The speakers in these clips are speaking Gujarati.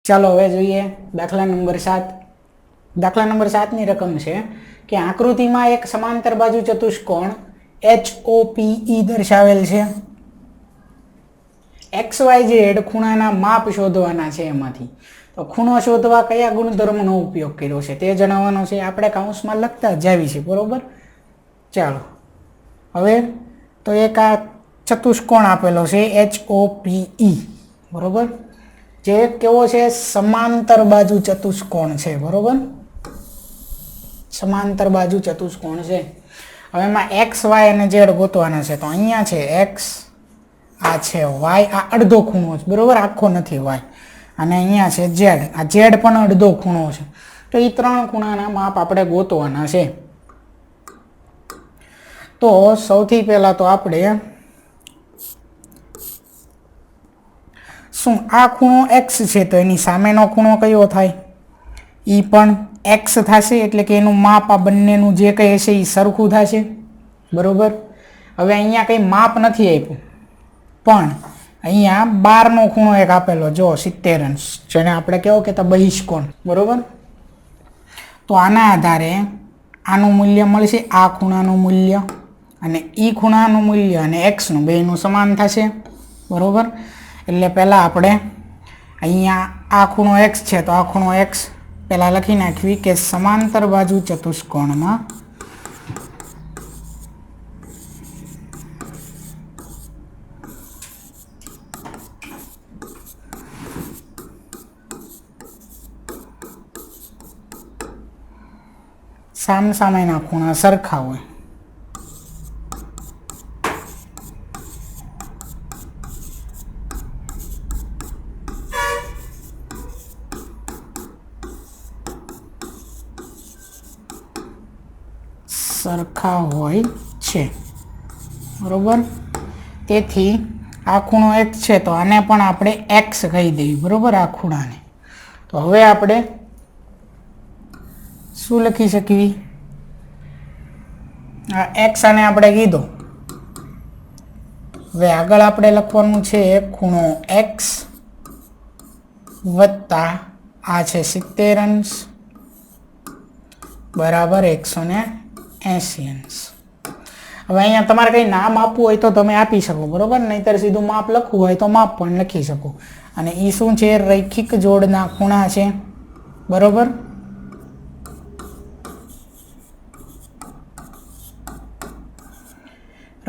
ચાલો હવે જોઈએ દાખલા નંબર 7. દાખલા નંબર 7 ની રકમ છે કે આકૃતિમાં એક સમાંતર બાજુ ચતુષ્કોણ HOPE દર્શાવેલ છે. XYZ ખૂણાના માપ શોધવાના છે. એમાંથી તો ખૂણો શોધવા કયા ગુણધર્મનો ઉપયોગ કર્યો છે તે જણાવવાનો છે. આપણે કૌંસમાં લખતા જ જાવી છે, બરોબર. ચાલો હવે તો એક આ ચતુષ્કોણ આપેલો છે HOPE, બરોબર, જે કેવો છે? સમાંતર બાજુ ચતુષ્કોણ છે, બરોબર. સમાંતર બાજુ ચતુષ્કોણ છે. હવે એમાં x, y અને z ગોતવાના છે. તો અહીંયા છે x, આ છે y, આ અડધો ખૂણો છે, બરોબર, આખો નથી y. અને અહીંયા છે z, આ z પણ અડધો ખૂણો છે. તો એ ત્રણ ખૂણાના માપ આપણે ગોતવાના છે. તો સૌથી પહેલા તો આપણે શું આ ખૂણો x છે તો એની સામેનો ખૂણો કયો થાય? એ પણ x થશે, એટલે કે એનું માપ આ બંનેનું જે કહે છે એ સરખું થશે, બરોબર. હવે અહીંયા કંઈ માપ નથી આપ્યું, પણ અહીંયા 12નો ખૂણો એક આપેલો, જો 70 અંશ, જેને આપણે કેવો કહેતા બહિષ્કોણ, બરોબર. તો આના આધારે આનું મૂલ્ય મળશે, આ ખૂણાનું મૂલ્ય અને ઈ ખૂણાનું મૂલ્ય અને x નું બેયનું સમાન થશે, બરોબર. એટલે પહેલાં આપણે અહીંયા આ ખૂણો x છે તો આ ખૂણો x પહેલાં લખી નાખવી કે સમાંતર બાજુ ચતુષ્કોણમાં સામસામેના ખૂણા સરખા હોય. સરખા હોય છે, બરોબર. તેથી આ ખૂણો x છે તો આને પણ આપણે x કહી દઈએ, બરોબર, આ ખૂણાને. તો હવે આપણે શું લખી શકીએ? આ x આને આપણે કીધો. હવે આગળ આપણે લખવાનું છે ખૂણો x વત્તા આ છે 70 અંશ બરાબર 180 અંશ. હવે અહીંયા તમારે કંઈ નામ આપવું હોય તો તમે આપી શકો, બરોબર, નહીંતર સીધું માપ લખવું હોય તો માપ પણ લખી શકો. અને એ શું છે? રૈખિક જોડના ખૂણા છે, બરોબર.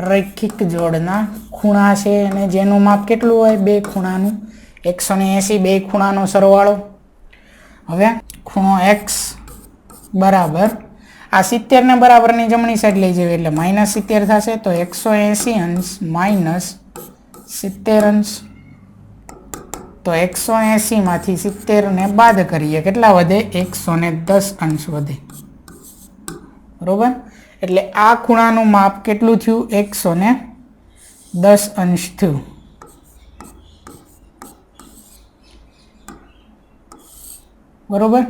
રૈખિક જોડના ખૂણા છે અને જેનું માપ કેટલું હોય? બે ખૂણાનું 180, બે ખૂણાનો સરવાળો. હવે ખૂણો x બરાબર આ 70 ને બરાબરની જમણી સાઈડ લઈ જઈએ એટલે -70 થશે. તો 180 અંશ માઇનસ 70 અંશ. તો 180 માંથી 70 ને બાદ કરીએ, કેટલા વધે? 110 અંશ વધે, બરોબર. એટલે આ ખૂણાનું માપ કેટલું થયું? 110 અંશ થયું, બરોબર.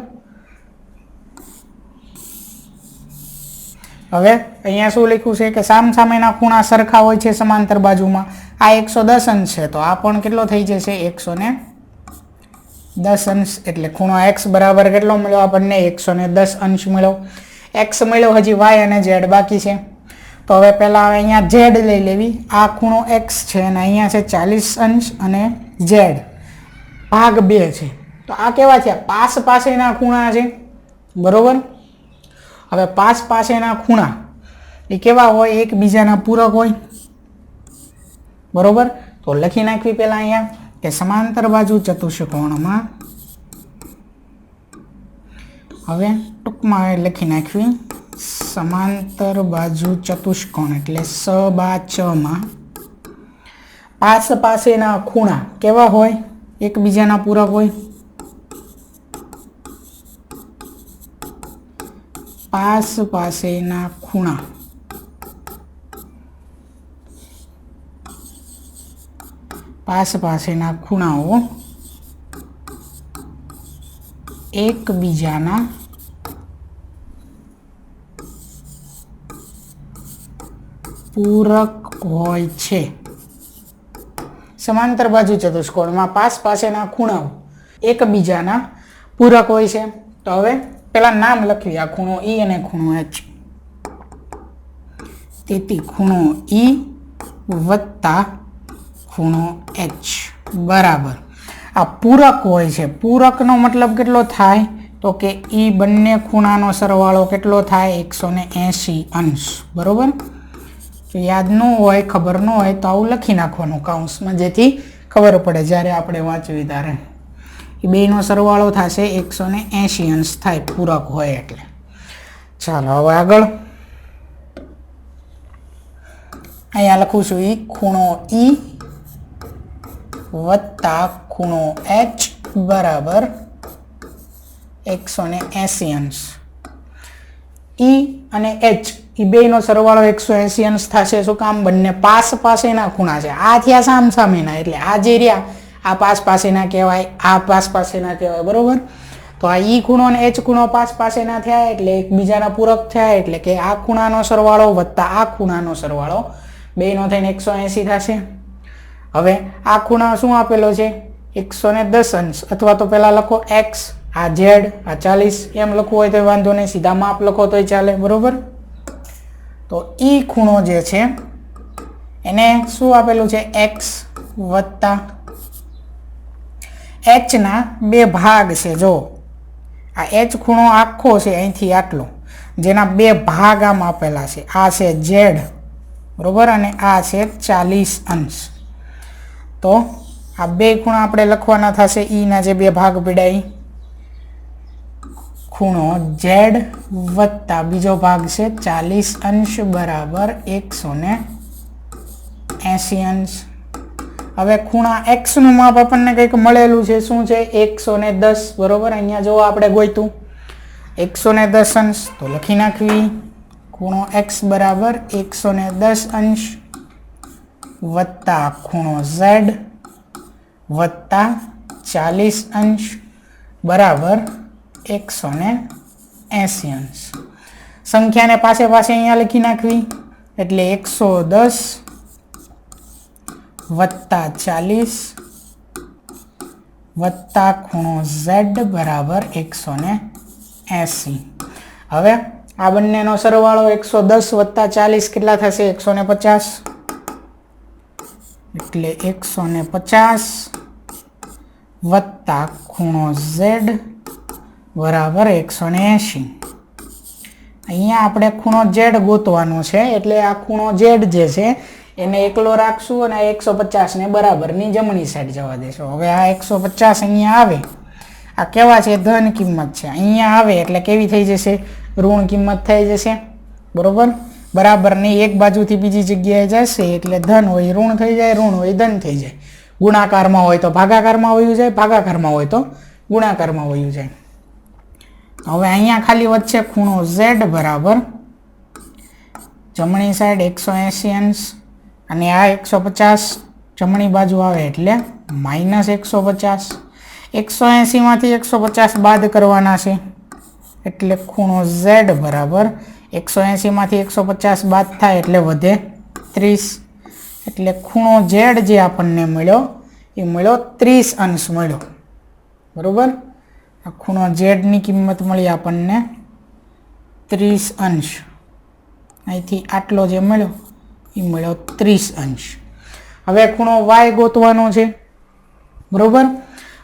હવે અહીંયા શું લખ્યું છે કે સામસામેના ખૂણા સરખા હોય છે સમાંતર બાજુમાં. આ 110 અંશ છે તો આ પણ કેટલો થઈ જશે? 110 અંશ. એટલે ખૂણો x બરાબર કેટલો મળ્યો આપણને? 110 અંશ મળ્યો. x મળ્યો, હજી y અને z બાકી છે. તો હવે પહેલાં અહીંયા z લઈ લેવી. આ ખૂણો x છે અને અહીંયા છે 40 અંશ અને z ભાગ 2 છે. તો આ કેવા છે? પાસ પાસેના ખૂણા છે, બરોબર. હવે પાસ પાસેના ખૂણા એ કેવા હોય? એકબીજાના પૂરક હોય, બરોબર. તો લખી નાખવી પહેલાં અહીંયા કે સમાંતર બાજુ ચતુષ્કોણમાં, હવે ટૂંકમાં લખી નાખવી સમાંતર બાજુ ચતુષ્કોણ એટલે SBACમાં પાસ પાસેના ખૂણા કેવા હોય? એકબીજાના પૂરક હોય. પાસ પાસેના ખૂણા પાસેના ખૂણાઓ એકબીજાના પૂરક હોય છે. સમાંતર બાજુ ચતુષ્કોણમાં પાસ પાસેના ખૂણાઓ એકબીજાના પૂરક હોય છે. તો હવે પેલા નામ લખવી, આ ખૂણો ઈ અને ખૂણો એચ. તેથી ખૂણો ઈ વત્તા ખૂણો એચ બરાબર આ પૂરક હોય છે. પૂરકનો મતલબ કેટલો થાય તો કે ઈ બંને ખૂણાનો સરવાળો કેટલો થાય 180 અંશ. બરોબર. તો યાદ ન હોય, ખબર ન હોય તો આવું લખી નાખવાનું કૌંસમાં, જેથી ખબર પડે જ્યારે આપણે વાંચવી ત્યારે. એ બેનો સરવાળો થશે 180 અંશ થાય પૂરક હોય એટલે. ચાલો હવે આગળ અહીંયા લખું છું ઈ ખૂણો ઈ વત્તા ખૂણો એચ બરાબર 180 અંશ. ઈ અને એચ એ બેનો સરવાળો 180 અંશ થશે. શું કામ? બંને પાસ પાસેના ખૂણા છે. આ થયા સામ સામેના, એટલે આ જે રહ્યા આ પાસ પાસેના કહેવાય, આ પાસ પાસેના કહેવાય. બરોબર. તો આ ઈ ખૂણો અને એચ ખૂણો પાસ પાસેના થયા એટલે એકબીજાના પૂરક થયા, એટલે કે આ ખૂણાનો સરવાળો વત્તા આ ખૂણાનો સરવાળો બેનો થઈને 180 થશે. હવે આ ખૂણા શું આપેલો છે? 110 અંશ. અથવા તો પહેલા લખો એક્સ, આ ઝેડ, આ 40 એમ લખવું હોય તો વાંધો નહીં, સીધા માપ લખો તોય ચાલે. બરોબર. તો ઈ ખૂણો જે છે એને શું આપેલું છે? એક્સ વત્તા એચ ના બે ભાગ છે. જો આ એચ ખૂણો આખો છે અહીંથી આટલો, જેના બે ભાગ આમ આપેલા છે. આ છે ઝેડ બરોબર અને આ છે 40 અંશ. તો આ બે ખૂણા આપણે લખવાના થશે ઈના જે બે ભાગ પીડાય, ખૂણો ઝેડ વત્તા બીજો ભાગ છે 40 અંશ બરાબર 180 અંશ. હવે ખૂણા એક્સ નું માપ આપણને કંઈક મળેલું છે. શું છે? 110. બરોબર. અહીંયા જો આપણે ગોઈતું 110 અંશ તો લખી નાખવી ખૂણો એક્સ બરાબર 110 અંશ વત્તા ખૂણો ઝેડ વત્તા 40 અંશ બરાબર 180 અંશ. સંખ્યાને પાસે પાસે અહીંયા લખી નાખવી એટલે 110 વત્તા 40 વત્તા ખૂણો ઝેડ બરાબર 180. હવે આ બંનેનો સરવાળો 110 વત્તા 40 કેટલા થશે? 150. એટલે 150 વત્તા ખૂણો ઝેડ બરાબર 180. અહીંયા આપણે ખૂણો ઝેડ ગોતવાનો છે, એટલે આ ખૂણો ઝેડ જે છે એને એકલો રાખશું અને આ 150 ને બરાબરની જમણી સાઈડ જવા દેશું. હવે આ 150 અહીંયા આવે, આ કેવા છે? ધન કિંમત છે. અહીંયા આવે એટલે કેવી થઈ જશે? ઋણ કિંમત થઈ જશે. બરોબર. બરાબરની એક બાજુથી બીજી જગ્યાએ જશે એટલે ધન હોય ઋણ થઈ જાય, ઋણ હોય ધન થઈ જાય. ગુણાકારમાં હોય તો ભાગાકારમાં વયું જાય, ભાગાકારમાં હોય તો ગુણાકારમાં વયું જાય. હવે અહીંયા ખાલી વચ્ચે ખૂણો ઝેડ બરાબર જમણી સાઈડ 180 અંશ અને આ 150 જમણી બાજુ આવે એટલે -150. 180 માંથી 150 બાદ કરવાના છે એટલે ખૂણો ઝેડ બરાબર 180 માંથી 150 બાદ થાય એટલે વધે 30. એટલે ખૂણો ઝેડ જે આપણને મળ્યો એ મળ્યો 30 અંશ મળ્યો. બરોબર. આ ખૂણો ઝેડની કિંમત મળી આપણને 30 અંશ. અહીંથી આટલો જે મળ્યો એ મળ્યો 30 અંશ. હવે ખૂણો વાય ગોતવાનો છે. બરોબર.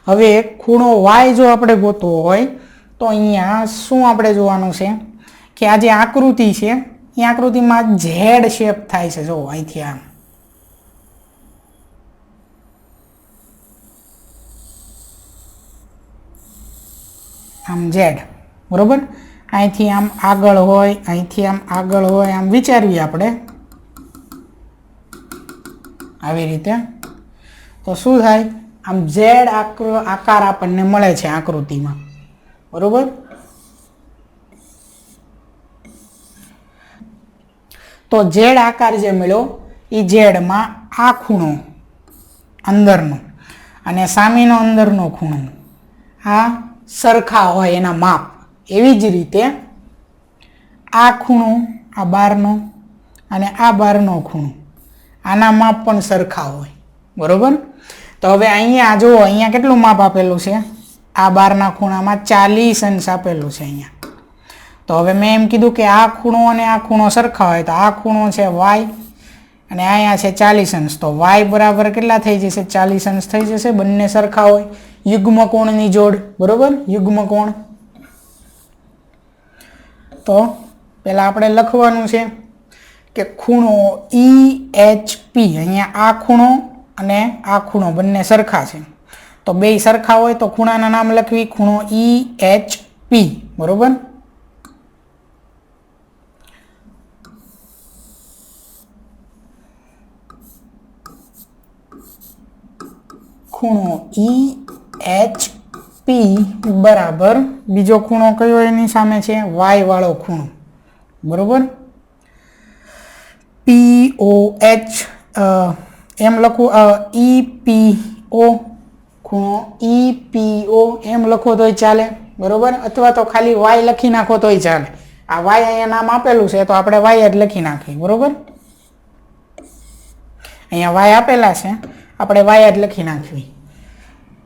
હવે ખૂણો વાય જો આપણે ગોતવો હોય તો અહીંયા શું આપણે જોવાનું છે કે આ જે આકૃતિ છે એ આકૃતિમાં ઝેડ શેપ થાય છે. જો અહીંથી આમ ઝેડ. બરોબર. અહીંથી આમ આગળ હોય, અહીંથી આમ આગળ હોય, આમ વિચારવીએ આપણે આવી રીતે તો શું થાય? આમ ઝેડ આકાર આપણને મળે છે આકૃતિમાં. બરોબર. તો ઝેડ આકાર જે મળ્યો એ ઝેડમાં આ ખૂણો અંદરનો અને સામેનો અંદરનો ખૂણો આ સરખા હોય એના માપ. એવી જ રીતે આ ખૂણો આ બારનો અને આ બારનો ખૂણો આના માપ પણ સરખા હોય. બરોબર. તો હવે અહીંયા જો અહીંયા કેટલું માપ આપેલું છે? આ બારના ખૂણામાં 40 અંશ આપેલું છે અહીંયા. તો હવે મેં એમ કીધું કે આ ખૂણો અને આ ખૂણો સરખા હોય, તો આ ખૂણો છે y અને અહીંયા છે 40 અંશ. તો y બરાબર કેટલા થઈ જશે? 40 અંશ થઈ જશે. બંને સરખા હોય, યુગ્મ કોણની જોડ, બરોબર, યુગ્મ કોણ. તો પહેલાં આપણે લખવાનું છે કે ખૂણો EHP, અહીંયા આ ખૂણો અને આ ખૂણો બંને સરખા છે. તો બે સરખા હોય તો ખૂણાના નામ લખવી, ખૂણો EHP, બરોબર. ખૂણો EHP બરાબર બીજો ખૂણો કયો એની સામે છે? y વાળો ખૂણો, બરોબર. POH એમ લખું, EPO, ખૂણો EPO એમ લખો તોય ચાલે, બરોબર. અથવા તો ખાલી y લખી નાખો તોય ચાલે. આ y અહીંયા નામ આપેલું છે તો આપણે y જ લખી નાખીએ, બરોબર. અહીંયા y આપેલા છે, આપણે y જ લખી નાખવી.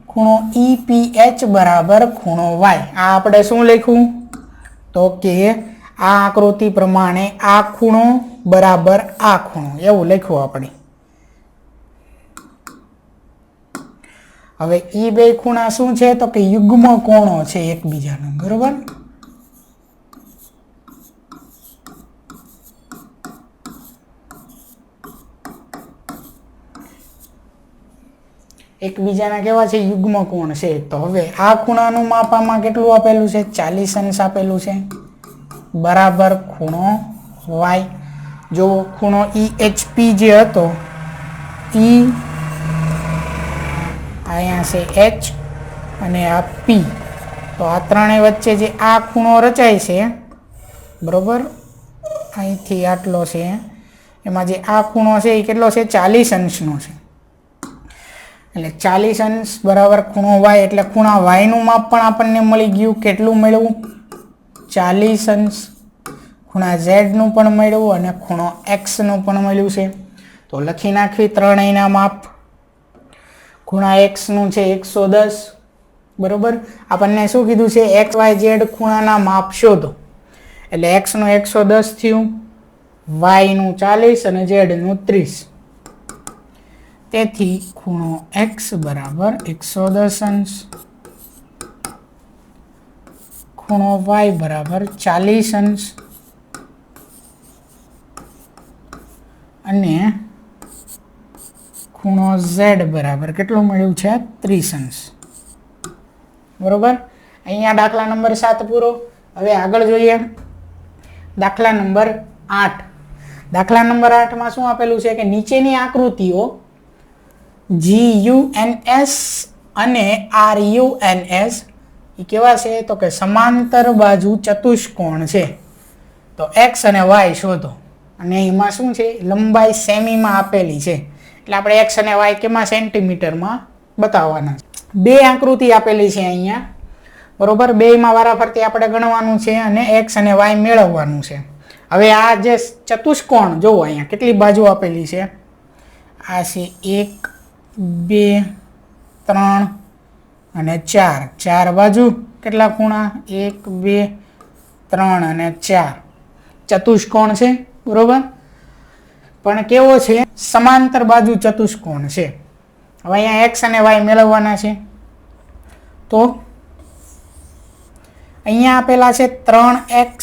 ખૂણો EPH બરાબર ખૂણો y. આ આપણે શું લખ્યું? તો કે આ આકૃતિ પ્રમાણે આ ખૂણો બરાબર આ ખૂણો, એવું લખ્યું આપણે. હવે એ બે ખૂણા શું છે? તો કે યુગ્મ કોણો છે એકબીજાના, બરોબર. એકબીજાના કેવા છે? યુગ્મ કોણ છે. તો હવે આ ખૂણાનું માપ આમાં કેટલું આપેલું છે? 40 અંશ આપેલું છે, બરાબર ખૂણો y. જો ખૂણો EHP જે હતો, અહીંયા છે H અને આ P, તો આ ત્રણેય વચ્ચે જે આ ખૂણો રચાય છે, બરોબર, અહીંથી આટલો છે, એમાં જે આ ખૂણો છે એ કેટલો છે? 40 અંશનો છે. એટલે 40 અંશ બરાબર ખૂણો y, એટલે ખૂણા y નું માપ પણ આપણને મળી ગયું. કેટલું મળ્યું? 40 અંશ. ખૂણા z નું પણ મળ્યું અને ખૂણો x નું પણ મળ્યું છે. તો લખી નાખવી ત્રણેયના માપ. ખૂણા x નું છે 110, બરોબર. આપણને શું કીધું છે? x y z ખૂણાના માપ શોધો. એટલે x નું 110 થયું, y નું 40 અને z નું 30. તેથી ખૂણો x બરાબર 110 અંશ, ખૂણો y બરાબર 40 અંશ અને ખૂણો z બરાબર કેટલું મળ્યું છે? 30 અંશ, બરોબર. અહીંયા દાખલા નંબર 7 પૂરો. હવે આગળ જોઈએ દાખલા નંબર 8. દાખલા નંબર 8 માં શું આપેલું છે કે નીચેની આકૃતિઓ GUNS અને RUNS એ કેવા છે? તો કે સમાંતર બાજુ ચતુષ્કોણ છે. તો x અને y શોધો. અને એમાં શું છે? લંબાઈ સેમીમાં આપેલી છે, એટલે આપણે x અને y કેમાં? સેન્ટીમીટરમાં બતાવવાના. બે આકૃતિ આપેલી છે અહીંયા, બરોબર. બેમાં વારાફરતી આપણે ગણવાનું છે અને x અને y મેળવવાનું છે. હવે આ જે ચતુષ્કોણ જોવો, અહીંયા કેટલી બાજુ આપેલી છે? આ છે 1 2 3 અને 4. 4 બાજુ કેટલા ખૂણા? 1 2 3 અને 4 ચતુષ્કોણ છે, બરોબર. પણ કેવો છે? સમાંતર બાજુ ચતુષ્કોણ છે. હવે અહીંયા x અને y મેળવવાના છે. તો અહીંયા આપેલા છે 3x,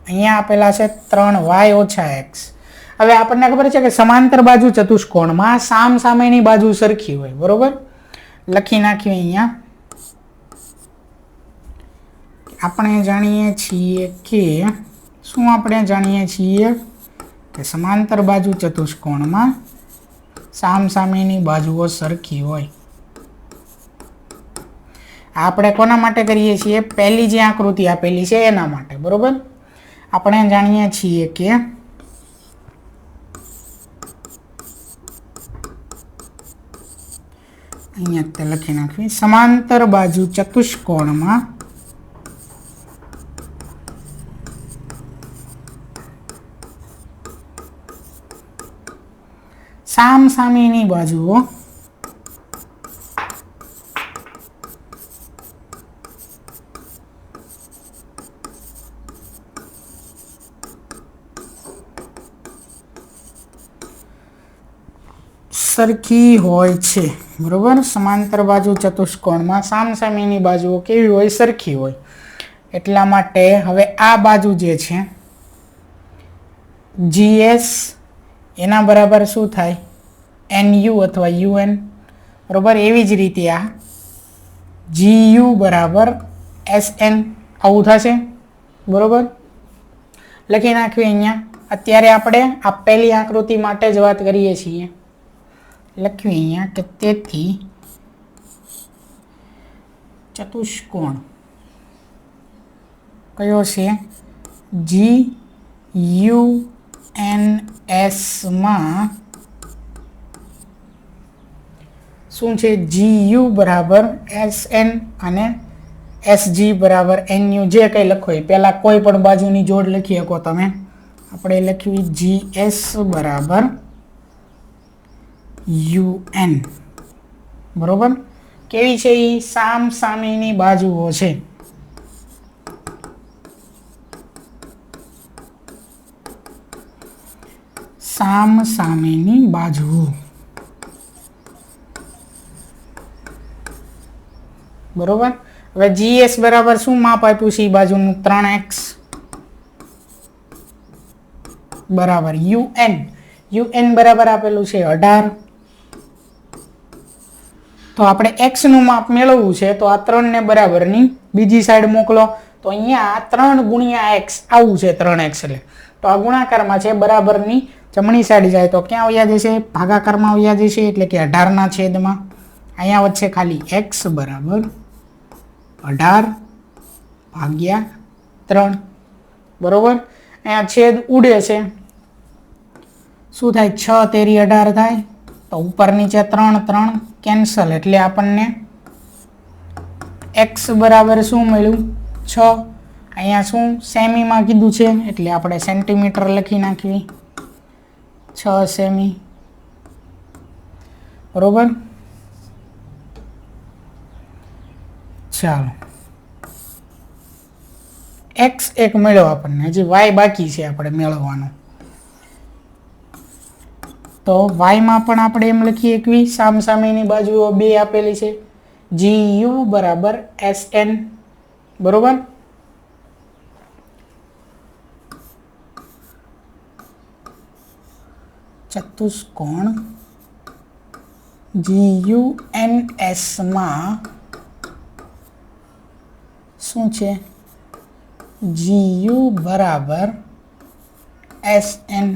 અહીંયા આપેલા છે 3y ઓછા x. હવે આપણને ખબર છે કે સમાંતર બાજુ ચતુષ્કોણમાં સામ સામેની બાજુ સરખી હોય, બરોબર. લખી નાખ્યું અહીંયા. આપણે જાણીએ છીએ કે શું? આપણે જાણીએ છીએ કે સમાંતર બાજુ ચતુષ્કોણમાં સામ સામેની બાજુઓ સરખી હોય. આપણે કોના માટે કરીએ છીએ? પહેલી જે આકૃતિ આપેલી છે એના માટે, બરોબર. આપણે જાણીએ છીએ કે અહીંયા તે લખી નાખવી, સમાંતર બાજુ ચતુષ્કોણમાં સામ સામેની બાજુઓ સરખી હોય છે, બરોબર. સમાંતર બાજુ ચતુષ્કોણમાં સામસામેની બાજુઓ કેવી હોય? સરખી હોય. એટલા માટે હવે આ બાજુ જે છે GS એના બરાબર શું થાય? NU અથવા UN, બરોબર. એવી જ રીતે આ GU બરાબર SN આવું થશે, બરોબર. લખી નાખ્યું અહીંયા. અત્યારે આપણે આ પહેલી આકૃતિ માટે જ વાત કરીએ છીએ. લખ્યું અહીંયા કે તેથી ચતુષ્કોણ કયો છે? GUNS માં શું છે? GU બરાબર SN અને SG બરાબર NU, જે કંઈ લખો એ પહેલાં કોઈ પણ બાજુની જોડ લખી શકો તમે. આપણે લખ્યું GS બરાબર UN, બરોબર. કેવી છે? એ સામસામેની બાજુઓ છે. સામસામેની બાજુઓ, બરોબર. હવે GS બરાબર શું માપ આપ્યું છે? એ બાજુનું 3x બરાબર UN બરાબર આપેલું છે 18. તો આપણે x નું માપ મેળવવું છે તો આ 3 ને બરાબરની બીજી સાઈડ મોકલો. તો અહીંયા 3 ગુણ્યા x આવું છે, 3x એટલે. તો આ ગુણાકારમાં છે, બરાબરની જમણી સાઈડ જાય તો ક્યાં વયા જશે? ભાગાકારમાં વયા જશે, એટલે કે 18 ના છેદમાં. અહીંયા વચ્ચે ખાલી x બરાબર 18 ભાગ્યા 3, બરોબર. અહીંયા છેદ ઉડે છે, શું થાય? 6 તેરી 18 થાય. તો ઉપર નીચે 3 કેન્સલ, એટલે આપણને x બરાબર શું મળ્યું? 6. અહીંયા શું સેમીમાં કીધું છે એટલે આપણે સેન્ટીમીટર લખી નાખવી, 6 સેમી, બરોબર. ચાલો, x એક મેળવ્યો આપણને, હજી y બાકી છે આપણે મેળવવાનો. તો y માં પણ આપણે એમ લખીએ કે સામસામેની બાજુઓ 2 આપેલી છે, GU બરાબર SN, બરોબર. ચતુષ્કોણ GUNS માં શું છે? GU બરાબર SN.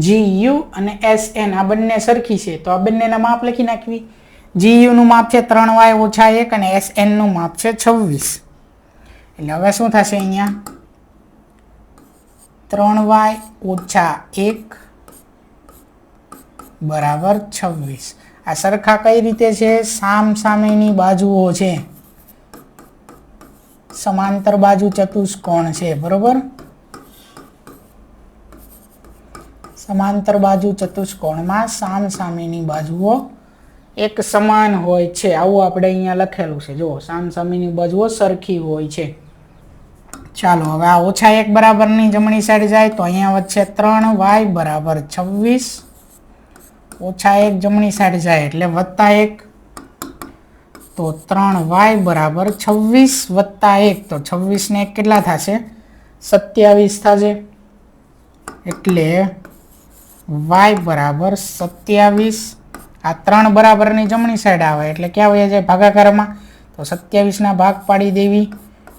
GU અને SN આ બંને સરખી છે તો આ બંનેના માપ લખી નાખવી. GU નું માપ છે 3y ઓછા 1 અને SN નું માપ છે 26. એટલે હવે શું થશે? અહીંયા 3y ઓછા 1 બરાબર 26. આ સરખા કઈ રીતે છે? સામસામેની બાજુઓ છે, સમાંતર બાજુ ચતુષ્કોણ છે, બરોબર. સમાંતર બાજુ ચતુષ્કોણમાં સામસામેની બાજુઓ એક સમાન હોય છે, આવું આપણે અહીંયા લખેલું છે. જો સામસામેની બાજુઓ સરખી હોય છે. ચાલો, હવે આ ઓછા 1 બરાબરની જમણી સાઈડ જાય તો અહીંયા વચ્ચે 3y બરાબર 26, ઓછા 1 જમણી સાઈડ જાય એટલે વત્તા 1, તો 3y બરાબર 26 વત્તા 1, તો 26 ને 1 કેટલા થશે? 27 થશે. એટલે y બરાબર 27. આ 3 બરાબરની જમણી સાઈડ આવે એટલે ક્યાં વયા જાય? ભાગાકારમાં. તો 27 ના ભાગ પાડી દેવી,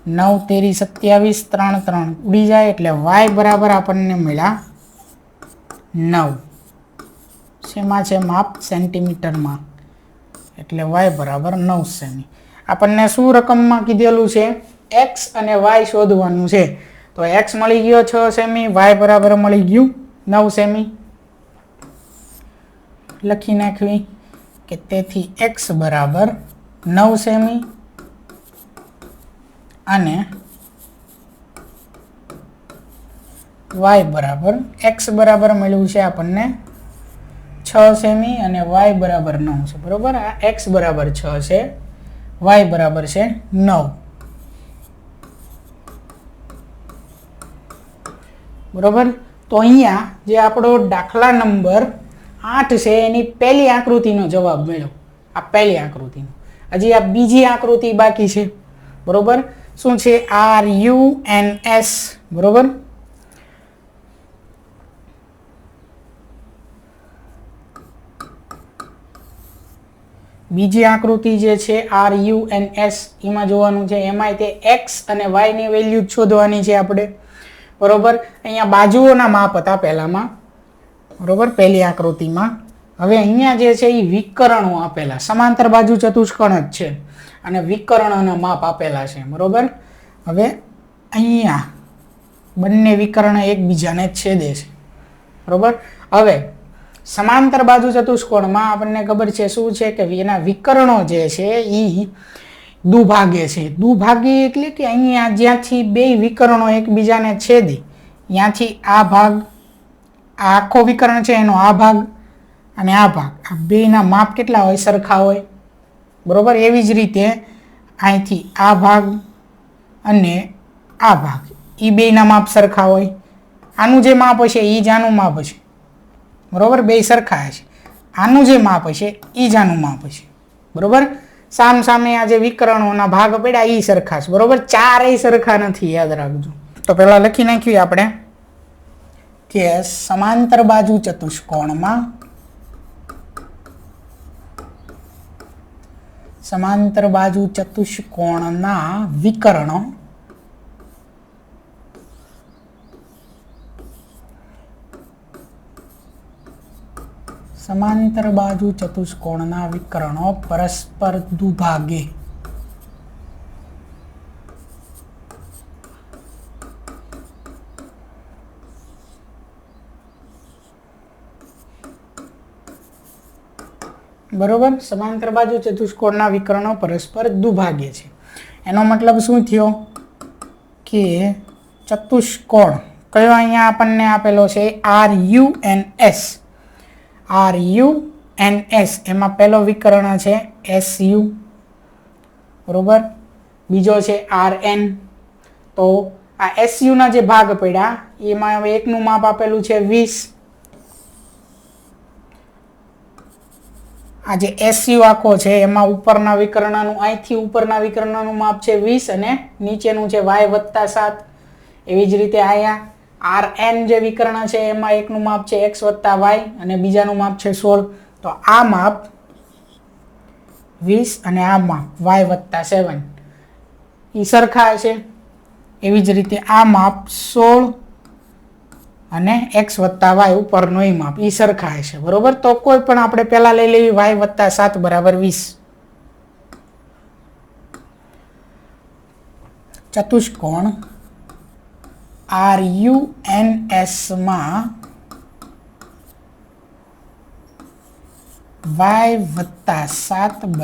9 તેરી 27, 3 ઉડી જાય એટલે y બરાબર આપણને મળ્યા 9. શેમાં છે માપ? સેન્ટીમીટરમાં. એટલે y બરાબર 9 સેમી. આપણને શું રકમમાં કીધેલું છે? x અને y શોધવાનું છે. તો x મળી ગયો 6 સેમી, y બરાબર મળી ગયું 9 સેમી. લખી નાખવી કે તેથી x બરાબર 9 સેમી અને y બરાબર x બરાબર મળ્યું છે આપણને 6 સેમી અને y બરાબર 9 છે, બરોબર. આ x બરાબર 6 છે, y બરાબર છે 9, બરોબર. તો અહીંયા જે આપણો દાખલા નંબર 8 છે એની પહેલી આકૃતિનો જવાબ મળ્યો. આ પહેલી આકૃતિનો. હજી આ બીજી આકૃતિ બાકી છે. બરોબર. શું છે? RUNS. બરોબર. બીજી આકૃતિ જે છે RUNS એમાં જોવાનું છે. એમાં તે x અને y ની વેલ્યુ શોધવાની છે આપણે. બરોબર. અહીંયા બાજુઓના માપ હતા પહેલામાં. બરોબર. પહેલી આકૃતિમાં. હવે અહીંયા જે છે એ વિકર્ણો આપેલા, સમાંતર બાજુ ચતુષ્કોણ જ છે અને વિકર્ણોના માપ આપેલા છે. બરોબર. હવે અહીંયા બંને વિકર્ણ એકબીજાને છેદે છે. બરોબર. હવે સમાંતર બાજુ ચતુષ્કોણમાં આપણને ખબર છે શું છે કે એના વિકર્ણો જે છે એ દુભાગે છે. દુભાગે એટલે કે અહીંયા જ્યાંથી બે વિકર્ણો એકબીજાને છેદે ત્યાંથી આ ભાગ, આ આખો વિકર્ણ છે એનો આ ભાગ અને આ ભાગ, આ બેના માપ કેટલા હોય? સરખા હોય. બરોબર. એવી જ રીતે અહીંથી આ ભાગ અને આ ભાગ એ બેના માપ સરખા હોય. આનું જે માપ હશે એ જ આનું માપ હશે. બરોબર. બે સરખા હશે. આનું જે માપ હશે એ જ આનું માપ હશે. બરોબર. સામ સામે આ જે વિકર્ણોના ભાગ પડ્યા એ સરખા છે. બરોબર. ચારેય સરખા નથી, યાદ રાખજો. તો પહેલા લખી નાખ્યું આપણે કે સમાંતર બાજુ ચતુષ્કોણમાં સમાંતર બાજુ ચતુષ્કોણના વિકર્ણો સમાંતર બાજુ ચતુષ્કોણના વિકર્ણો પરસ્પર દુભાગે. બરોબર. સમાંતર બાજુ ચતુષ્કોણના વિકર્ણો પરસ્પર દુભાગે છે. એનો મતલબ શું થયો કે ચતુષ્કોણ કયો અહીંયા આપણને આપેલો છે? RUNS. RUNS એમાં પહેલો વિકર્ણ છે SU. બરોબર. બીજો છે RN. તો આ SU ના જે ભાગ પડ્યા એમાં હવે એકનું માપ આપેલું છે 20. આ જે SU આખો છે એમાં ઉપરના વિકર્ણનું, અહીંથી ઉપરના વિકર્ણનું માપ છે 20 અને નીચેનું છે y + 7. એવી જ રીતે અહીંયા RN જે વિકર્ણ છે એમાં એકનું માપ છે x + y અને બીજાનું માપ છે 16. તો આ માપ 20 અને આ માપ y + 7 એ સરખા છે. એવી જ રીતે આ માપ 16 અને x + y ઉપરનો એ માપ એ સરખા છે. બરોબર. તો કોઈ પણ આપણે પહેલા લઈ લેવી y + 7 = 20. ચતુષ્કોણ RUNS માં y + 7 =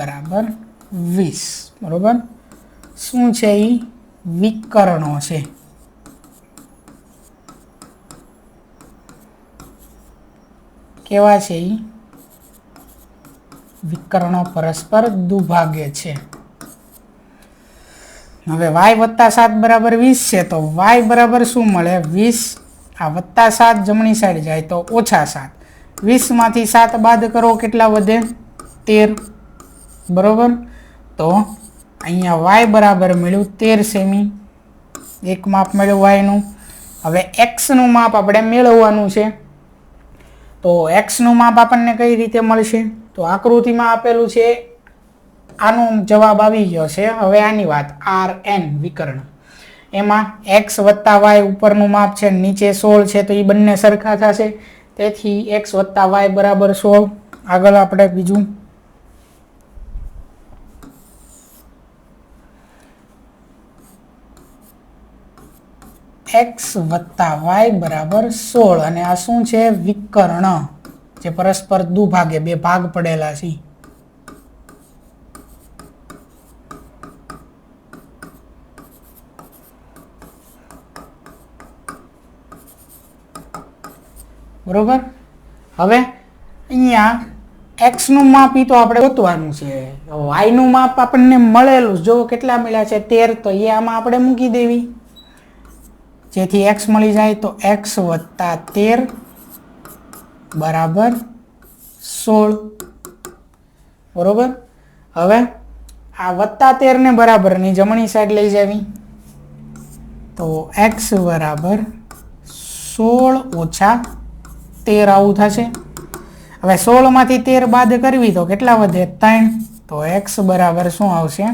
20. બરોબર. શું છે? એ વિકર્ણો છે. કેવા છે? એ વિકર્ણો પરસ્પર દુભાગે છે. હવે y + 7 = 20 છે તો y બરાબર શું મળે? 20. આ +7 જમણી સાઈડ જાય તો -7. 20 માંથી 7 બાદ કરો, કેટલા વધે? 13. બરોબર. તો અહીંયા y બરાબર મળ્યું 13 સેમી. એક માપ મળ્યું y નું. હવે x નું માપ આપણે મેળવવાનું છે. તો x નું માપ આપણને કઈ રીતે મળશે? તો આકૃતિમાં આપેલું છે. આનો જવાબ આવી ગયો છે. હવે આની વાત, RN વિકર્ણ એમાં x + y ઉપરનું માપ છે, નીચે 16 છે તો એ બંને સરખા થશે. તેથી x + y = 16. આગળ આપણે બીજું x + y = 16 અને આ શું છે? વિકર્ણ જે પરસ્પર દુભાગે, બે ભાગ પડેલા છે. બરોબર. હવે અહીંયા x નું માપ તો આપણે ગોતવાનું છે. y નું માપ આપણને મળેલું, જો કેટલા મળ્યા છે? 13. તો એ આમાં આપણે મૂકી દેવી. જેથી x મળી જાય તો x + 13 બરાબર 16 બરોબર। હવે આ +13 ને બરાબરની જમણી સાઈડ લઈ જાવી તો x બરાબર 16 - 13 આવું થશે। હવે 16 માંથી 13 બાદ કરવી તો કેટલા વધે 3 તો x બરાબર શું આવશે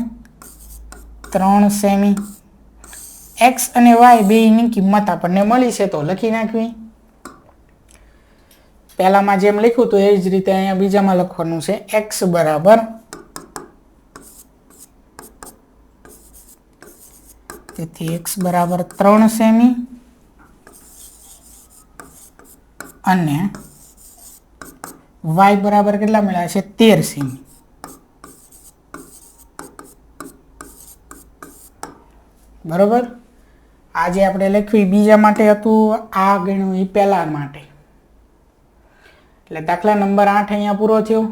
3 સેમી। x અને y બેયની કિંમત આપણને મળી છે તો લખી નાખવી। પહેલામાં જેમ લખ્યું તો એ જ રીતે અહીંયા બીજામાં લખવાનું છે x બરાબર તેથી x બરાબર 3 સેમી અને y બરાબર કેટલા મળ્યા છે 13 સેમી બરોબર। આજે આપણે લખવી બીજા માટે હતું, આ ગણ્યું એ પહેલા માટે, એટલે દાખલા નંબર 8 અહીંયા પૂરો થયો।